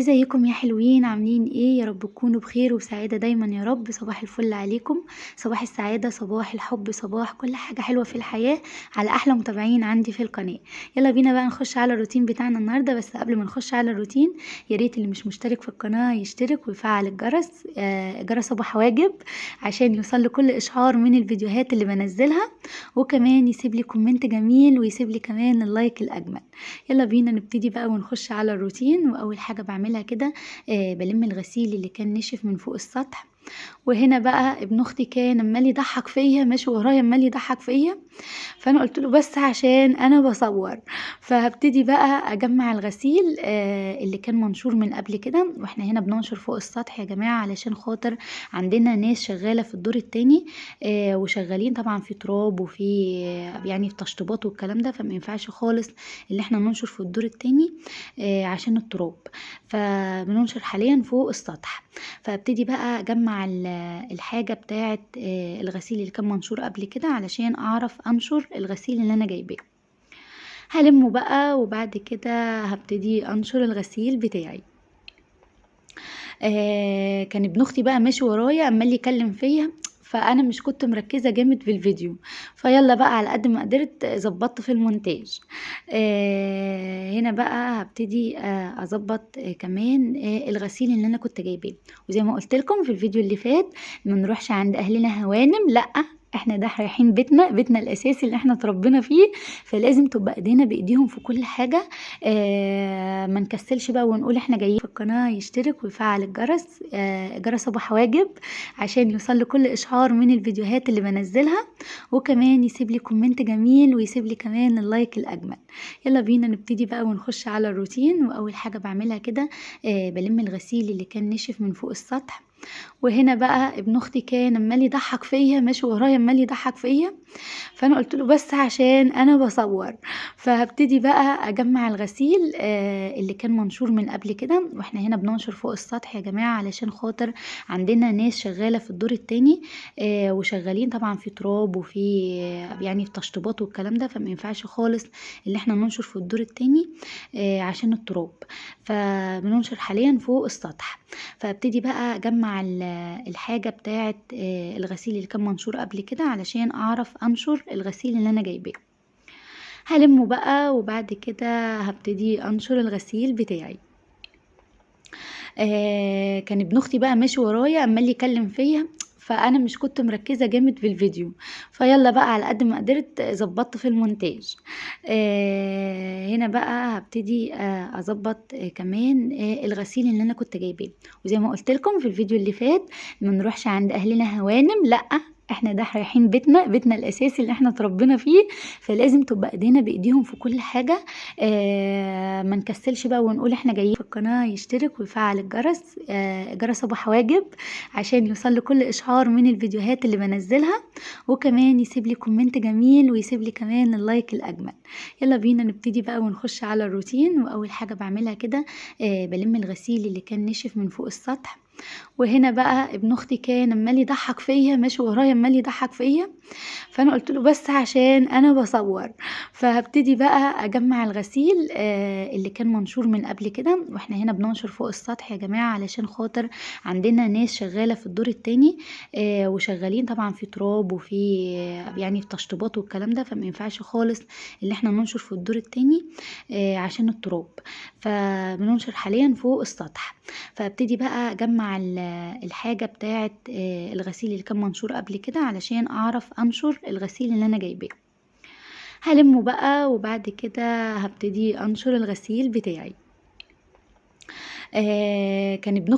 ازيكم يا حلوين؟ عاملين ايه؟ يا رب تكونوا بخير وسعادة دايما يا رب. صباح الفل عليكم، صباح السعادة، صباح الحب، صباح كل حاجة حلوة في الحياة على احلى متابعين عندي في القناة. يلا بينا بقى نخش على الروتين بتاعنا النهاردة. بس قبل ما نخش على الروتين يا ريت اللي مش مشترك في القناة يشترك ويفعل الجرس. جرس ابو حواجب عشان يوصل له كل اشعار من الفيديوهات اللي بنزلها، وكمان يسيب لي كومنت جميل ويسيب لي كمان اللايك الاجمل. يلا بينا نبتدي بقى ونخش على الروتين. واول حاجة بعملها كده بلم الغسيل اللي كان نشف من فوق السطح. وهنا بقى ابن اختي كان عمال يضحك فيا، ماشي ورايا عمال يضحك فيا، فانا قلت له بس عشان انا بصور. فهبتدي بقى اجمع الغسيل اللي كان منشور من قبل كده. واحنا هنا بننشر فوق السطح يا جماعه علشان خاطر عندنا ناس شغاله في الدور التاني، وشغالين طبعا في تراب وفي يعني في تشطيبات والكلام ده، فما ينفعش خالص اللي احنا ننشر في الدور التاني عشان التراب. فبننشر حاليا فوق السطح. فابتدي بقى اجمع الحاجه بتاعه الغسيل اللي كان منشور قبل كده علشان اعرف انشر الغسيل اللي انا جايباه. هلمه بقى وبعد كده هبتدي انشر الغسيل بتاعي. كان ابن اختي بقى ماشي ورايا عمال يكلم فيا، فانا مش كنت مركزه جامد في الفيديو، فيلا بقى على قد ما قدرت ظبطت في المونتاج. هنا بقى هبتدي اظبط كمان الغسيل اللي انا كنت جايباه. وزي ما قلت لكم في الفيديو اللي فات، ما نروحش عند اهلنا هوانم، لا احنا ده رايحين بيتنا الاساسي اللي احنا اتربينا فيه، فلازم تبقى ايدينا بايديهم في كل حاجه. ما نكسلش بقى ونقول احنا جايين. في القناه يشترك ويفعل الجرس، جرس ابو حواجب عشان يوصل له كل اشعار من الفيديوهات اللي بنزلها، وكمان يسيب لي كومنت جميل ويسيب لي كمان اللايك الاجمل. يلا بينا نبتدي بقى ونخش على الروتين. واول حاجه بعملها كده بلم الغسيل اللي كان نشف من فوق السطح. وهنا بقى ابن اختي كان عمال يضحك فيا، ماشي ورايا عمال يضحك فيا، فانا قلت له بس عشان انا بصور. فهبتدي بقى اجمع الغسيل اللي كان منشور من قبل كده. واحنا هنا بننشر فوق السطح يا جماعه علشان خاطر عندنا ناس شغاله في الدور التاني، وشغالين طبعا في تراب وفي يعني في تشطيبات والكلام ده، فما ينفعش خالص اللي احنا ننشر في الدور التاني عشان التراب. فبننشر حاليا فوق السطح. فابتدي بقى اجمع الحاجه بتاعه الغسيل اللي كان منشور قبل كده علشان اعرف انشر الغسيل اللي انا جايباه. هلمه بقى وبعد كده هبتدي انشر الغسيل بتاعي. كان ابن اختي بقى ماشي ورايا عمال يكلم فيا، فانا مش كنت مركزه جامد في الفيديو، فيلا بقى على قد ما قدرت ظبطت في المونتاج. هنا بقى هبتدي اظبط كمان الغسيل اللي انا كنت جايباه. وزي ما قلت لكم في الفيديو اللي فات، ما نروحش عند اهلنا هوانم، لا احنا ده رايحين بيتنا الاساسي اللي احنا اتربينا فيه، فلازم تبقى ايدينا بايديهم في كل حاجه. ما نكسلش بقى ونقول احنا جايين. في القناه يشترك ويفعل الجرس، جرس ابو حواجب عشان يوصل له كل اشعار من الفيديوهات اللي بنزلها، وكمان يسيب لي كومنت جميل ويسيب لي كمان اللايك الاجمل. يلا بينا نبتدي بقى ونخش على الروتين. واول حاجه بعملها كده بلم الغسيل اللي كان نشف من فوق السطح. وهنا بقى ابن اختي كان عمال يضحك فيا، ماشي ورايا عمال يضحك فيا، فانا قلت له بس عشان انا بصور. فهبتدي بقى اجمع الغسيل اللي كان منشور من قبل كده. واحنا هنا بننشر فوق السطح يا جماعه علشان خاطر عندنا ناس شغاله في الدور التاني، وشغالين طبعا في تراب وفي يعني في تشطيبات والكلام ده، فما ينفعش خالص اللي احنا ننشر في الدور التاني عشان التراب. فبننشر حاليا فوق السطح. فابتدي بقى اجمع الحاجه بتاعه الغسيل اللي كان منشور قبل كده علشان اعرف انشر الغسيل اللي انا جايباه. هلمه بقى وبعد كده هبتدي انشر الغسيل بتاعي. كان ابن